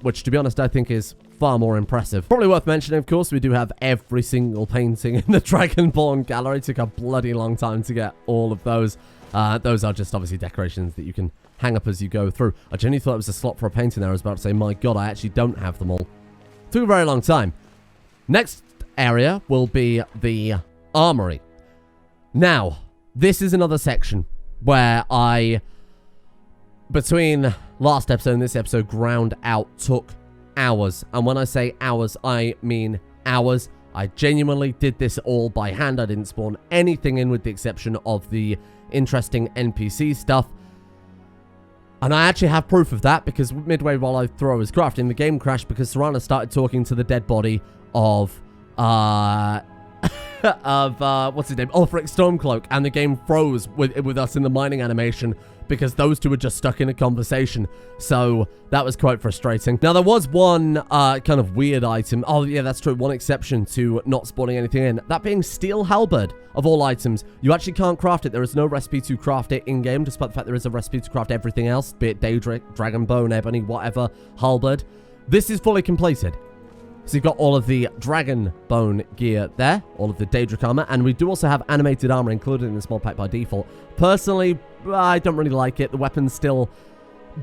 which, to be honest, I think is far more impressive. Probably worth mentioning, of course, we do have every single painting in the Dragonborn gallery. It took a bloody long time to get all of those. Those are just obviously decorations that you can hang up as you go through. I genuinely thought it was a slot for a painting there. I was about to say, my god, I actually don't have them all. Took a very long time. Next area will be the Armory. Now, this is another section where I, between last episode and this episode, ground out, took hours. And when I say hours, I mean hours. I genuinely did this all by hand. I didn't spawn anything in with the exception of the interesting NPC stuff. And I actually have proof of that because midway while I was crafting, the game crashed because Serana started talking to the dead body of, what's his name? Ulfric Stormcloak, and the game froze with us in the mining animation because those two were just stuck in a conversation. So that was quite frustrating. Now, there was one kind of weird item. Oh, yeah, that's true. One exception to not spawning anything in. That being Steel Halberd. Of all items, you actually can't craft it. There is no recipe to craft it in-game, despite the fact there is a recipe to craft everything else, be it Daedric, Dragonbone, Ebony, whatever, Halberd. This is fully completed. So you've got all of the Dragonbone gear there, all of the Daedric armor, and we do also have animated armor included in this mod pack by default. Personally, I don't really like it. The weapons still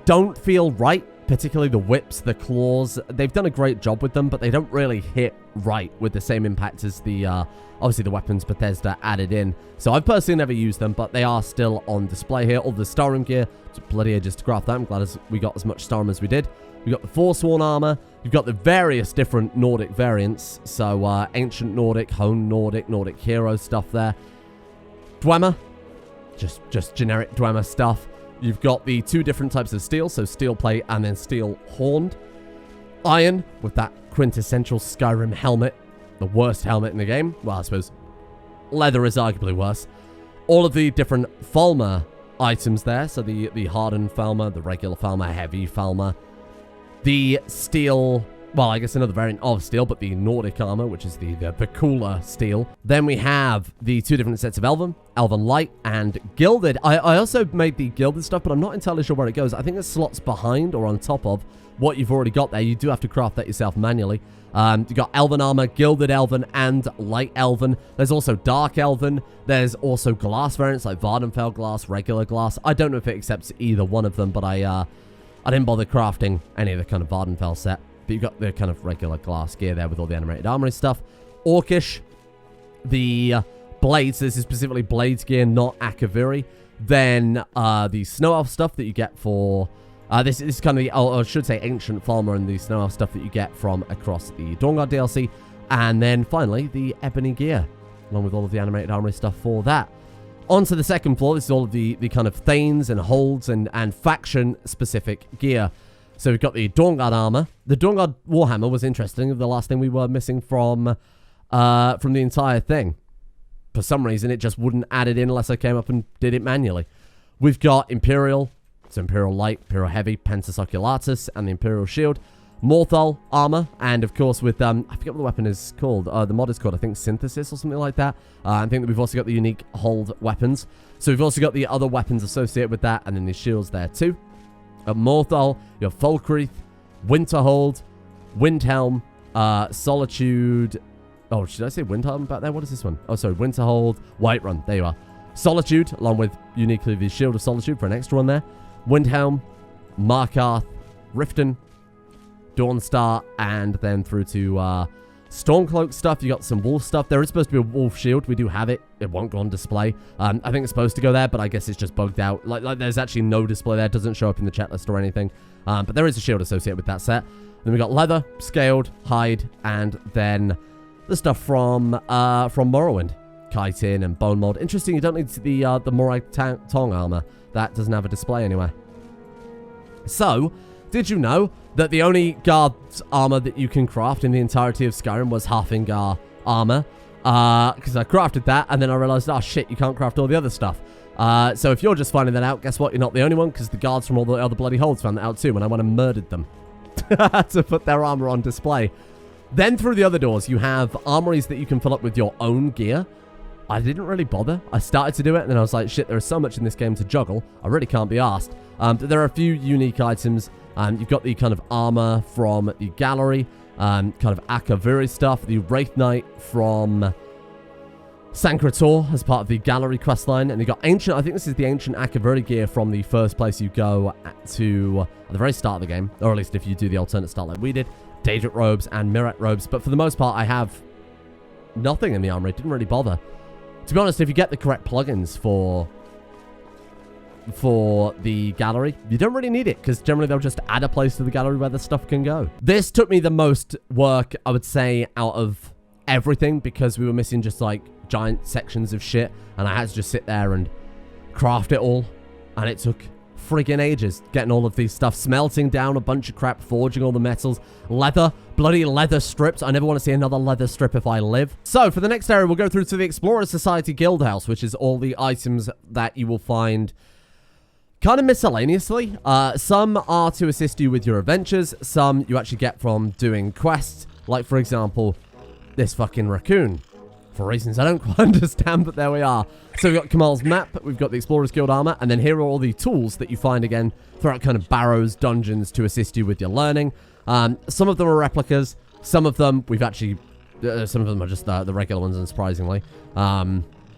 don't feel right, particularly the whips, the claws. They've done a great job with them, but they don't really hit right with the same impact as the, obviously the weapons Bethesda added in. So I've personally never used them, but they are still on display here. All the Starum gear, it's bloody ages to craft that. I'm glad we got as much Starum as we did. We've got the Forsworn armor. You've got the various different Nordic variants. So, Ancient Nordic, Hone Nordic, Nordic Hero stuff there. Dwemer. Just generic Dwemer stuff. You've got the 2 different types of steel. So, steel plate and then steel horned. Iron, with that quintessential Skyrim helmet. The worst helmet in the game. Well, I suppose leather is arguably worse. All of the different Falmer items there. So, the hardened Falmer, the regular Falmer, heavy Falmer. The steel, well, I guess another variant of steel, but the Nordic armor, which is the cooler steel. Then we have the 2 different sets of Elven Light, and Gilded. I also made the Gilded stuff, but I'm not entirely sure where it goes. I think it slots behind or on top of what you've already got there. You do have to craft that yourself manually. You've got Elven armor, Gilded Elven, and Light Elven. There's also Dark Elven. There's also glass variants like Vardenfell glass, regular glass. I don't know if it accepts either one of them, but I didn't bother crafting any of the kind of Vardenfell set. But you've got the kind of regular glass gear there with all the animated armory stuff. Orcish. The blades. This is specifically blades gear, not Akaviri. Then the Snow Elf stuff that you get for... this is kind of the, I should say, Ancient Falmer and the Snow Elf stuff that you get from across the Dawnguard DLC. And then finally, the Ebony gear, along with all of the animated armory stuff for that. Onto the second floor, this is all of the kind of Thanes and Holds and faction-specific gear. So we've got the Dawnguard armor. The Dawnguard Warhammer was interesting. The last thing we were missing from the entire thing. For some reason, it just wouldn't add it in unless I came up and did it manually. We've got Imperial, so Imperial Light, Imperial Heavy, Pensis Oculatus, and the Imperial Shield. Morthal armor, and of course with, I forget what the weapon is called. The mod is called, I think, Synthesis or something like that. I think that we've also got the unique hold weapons. So we've also got the other weapons associated with that, and then the shields there too. At Morthal, you have Falkreath, Winterhold, Windhelm, Solitude. Oh, should I say Windhelm back there? What is this one? Oh, sorry, Winterhold, Whiterun. There you are. Solitude, along with uniquely the Shield of Solitude for an extra one there. Windhelm, Markarth, Riften, Dawnstar, and then through to Stormcloak stuff. You got some wolf stuff. There is supposed to be a wolf shield. We do have it. It won't go on display. I think it's supposed to go there, but I guess it's just bugged out. Like there's actually no display there. It doesn't show up in the chat list or anything. But there is a shield associated with that set. Then we got leather, scaled, hide, and then the stuff from Morrowind. Chitin and Bone Mold. Interesting, you don't need the Morai Tong armor. That doesn't have a display anywhere. So, did you know that the only guard's armor that you can craft in the entirety of Skyrim was Halfingar armor? Because I crafted that, and then I realized, oh shit, you can't craft all the other stuff. So if you're just finding that out, guess what? You're not the only one, because the guards from all the other bloody holds found that out too, and I went and murdered them to put their armor on display. Then through the other doors, you have armories that you can fill up with your own gear. I didn't really bother. I started to do it, and then I was like, shit, there is so much in this game to juggle. I really can't be asked. But there are a few unique items. You've got the kind of armor from the gallery, kind of Akaviri stuff, the Wraith Knight from Sankrator as part of the gallery questline, and you got ancient, I think this is the ancient Akaviri gear from the first place you go to at the very start of the game, or at least if you do the alternate start like we did, Daedric robes and Mirat robes, but for the most part I have nothing in the armory. It didn't really bother. To be honest, if you get the correct plugins for the gallery, you don't really need it, because generally they'll just add a place to the gallery where the stuff can go. This took me the most work, I would say, out of everything, because we were missing just like giant sections of shit, and I had to just sit there and craft it all, and it took friggin' ages getting all of these stuff, smelting down a bunch of crap, forging all the metals, leather, bloody leather strips. I never want to see another leather strip if I live. So for the next area, we'll go through to the Explorer Society Guildhouse, which is all the items that you will find kind of miscellaneously. Some are to assist you with your adventures. Some you actually get from doing quests. Like, for example, this fucking raccoon. For reasons I don't quite understand, but there we are. So we've got Kamal's map, we've got the Explorer's Guild armor, and then here are all the tools that you find again throughout kind of barrows, dungeons to assist you with your learning. Some of them are replicas. Some of them we've actually... some of them are just the regular ones, unsurprisingly.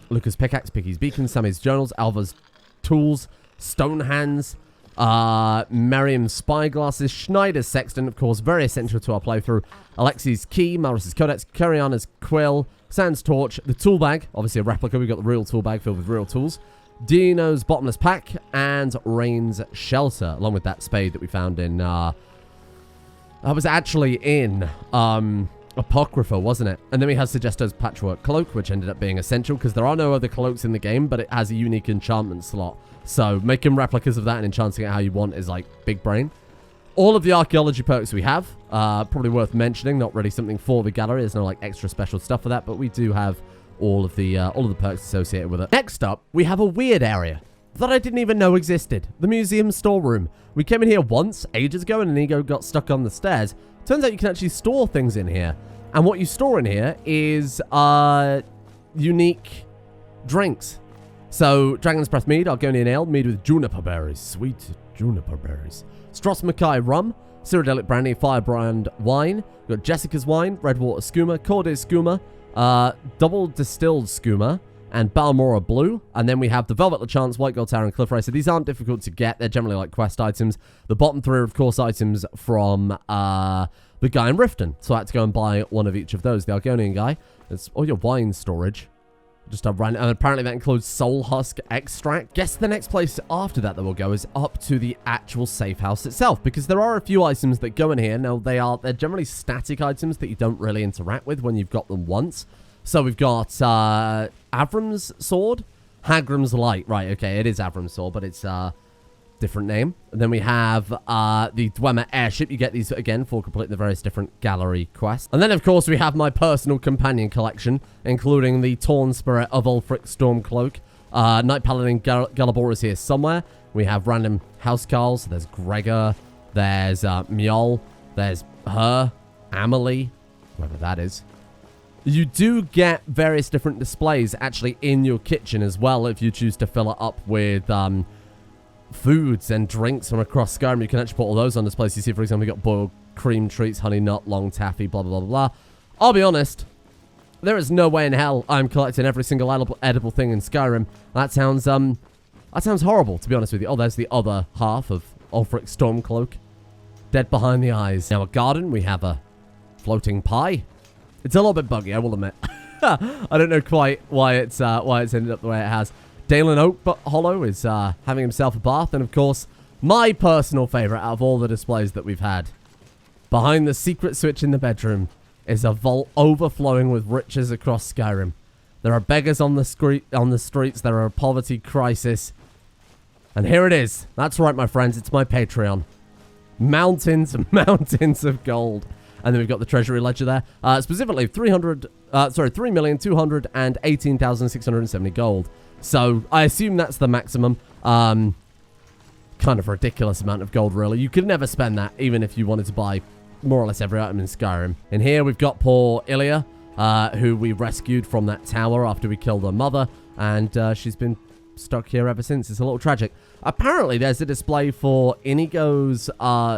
Lucas' pickaxe, Piggy's beacon, Sammy's journals, Alva's tools, Stone hands, Merriam's spyglasses, Schneider's sextant, of course, very essential to our playthrough. Alexi's key, Maris's codex, Kariana's quill, Sans torch, the tool bag, obviously a replica. We've got the real tool bag filled with real tools. Dino's bottomless pack and Rain's shelter, along with that spade that we found in That was actually in Apocrypha, wasn't it? And then we have Segesto's Patchwork Cloak, which ended up being essential because there are no other cloaks in the game, but it has a unique enchantment slot. So making replicas of that and enchanting it how you want is like big brain. All of the archaeology perks we have, probably worth mentioning. Not really something for the gallery. There's no like extra special stuff for that, but we do have all of the perks associated with it. Next up, we have a weird area that I didn't even know existed. The museum storeroom. We came in here once, ages ago, and Inigo got stuck on the stairs. Turns out you can actually store things in here. And what you store in here is unique drinks. So, Dragon's Breath Mead, Argonian Ale, mead with juniper berries. Sweet juniper berries. Stross Mackay Rum, Cyrodiilic Brandy, Firebrand Wine. We've got Jessica's Wine, Redwater Skooma, Corday Skooma, Double Distilled Skooma, and Balmora Blue. And then we have the Velvet LeChance, White Gold Tower, and Cliff Racer. These aren't difficult to get. They're generally like quest items. The bottom three are, of course, items from the guy in Riften. So I had to go and buy one of each of those. The Argonian guy. It's all your wine storage. Just and apparently that includes Soul Husk Extract. Guess the next place after that we'll go is up to the actual safe house itself, because there are a few items that go in here. Now, they're generally static items that you don't really interact with when you've got them once. So we've got Avram's Sword, Hagrim's Light. Right, okay, it is Avram's Sword, but it's different name. And then we have the Dwemer Airship. You get these, again, for completing the various different gallery quests. And then, of course, we have my personal companion collection, including the Torn Spirit of Ulfric Stormcloak. Knight Paladin Galabor is here somewhere. We have random housecarls. There's Gregor. There's Mjol. There's her. Amelie. Whoever that is. You do get various different displays, actually, in your kitchen as well, if you choose to fill it up with foods and drinks from across Skyrim. You can actually put all those on display. So you see, for example, we got boiled cream treats, honey nut, long taffy, blah, blah, blah, blah. I'll be honest, there is no way in hell I'm collecting every single edible thing in Skyrim. That sounds horrible, to be honest with you. Oh, there's the other half of Ulfric Stormcloak. Dead behind the eyes. Now, a garden, we have a floating pie. It's a little bit buggy, I will admit. I don't know quite why it's ended up the way it has. Dalen Oak Hollow is having himself a bath. And, of course, my personal favorite out of all the displays that we've had. Behind the secret switch in the bedroom is a vault overflowing with riches across Skyrim. There are beggars on the streets. There are a poverty crisis. And here it is. That's right, my friends. It's my Patreon. Mountains and mountains of gold. And then we've got the treasury ledger there. Specifically, 3,218,670 gold. So, I assume that's the maximum. Kind of ridiculous amount of gold, really. You could never spend that, even if you wanted to buy more or less every item in Skyrim. And here we've got poor Ilya, who we rescued from that tower after we killed her mother. And she's been stuck here ever since. It's a little tragic. Apparently, there's a display for Inigo's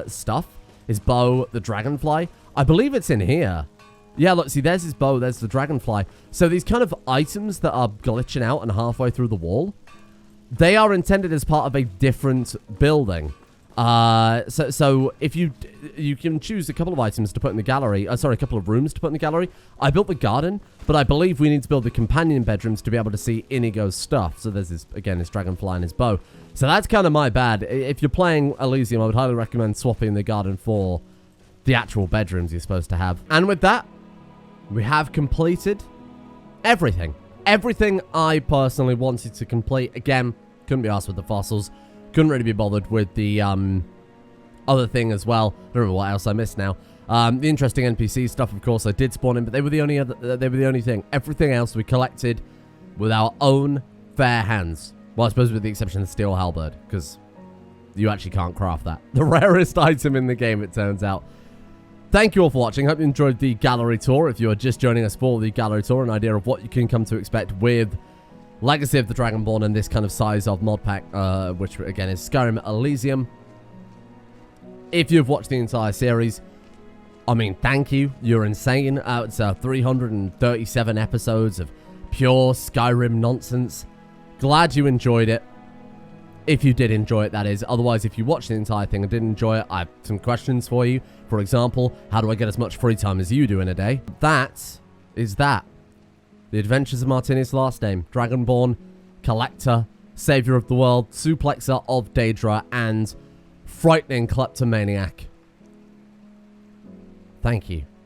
stuff. His bow, the dragonfly. I believe it's in here. Yeah, look, see, there's his bow, there's the dragonfly. So these kind of items that are glitching out and halfway through the wall, they are intended as part of a different building. So if you can choose a couple of items to put in the gallery, a couple of rooms to put in the gallery. I built the garden, but I believe we need to build the companion bedrooms to be able to see Inigo's stuff. So there's his dragonfly and his bow. So that's kind of my bad. If you're playing Elysium, I would highly recommend swapping the garden for the actual bedrooms you're supposed to have. And with that, we have completed everything. Everything I personally wanted to complete. Again, couldn't be asked with the fossils. Couldn't really be bothered with the other thing as well. I don't remember what else I missed now. The interesting NPC stuff, of course, I did spawn in, but they were the only thing. Everything else we collected with our own fair hands. Well, I suppose with the exception of the Steel Halberd, because you actually can't craft that. The rarest item in the game, it turns out. Thank you all for watching. Hope you enjoyed the gallery tour. If you are just joining us for the gallery tour, an idea of what you can come to expect with Legacy of the Dragonborn and this kind of size of mod pack, which again is Skyrim Elysium. If you've watched the entire series, I mean, thank you. You're insane. It's 337 episodes of pure Skyrim nonsense. Glad you enjoyed it. If you did enjoy it, that is. Otherwise, if you watched the entire thing and didn't enjoy it, I have some questions for you. For example, how do I get as much free time as you do in a day? That is that. The Adventures of Martinius' last name. Dragonborn, Collector, Savior of the World, Suplexer of Daedra, and Frightening Kleptomaniac. Thank you.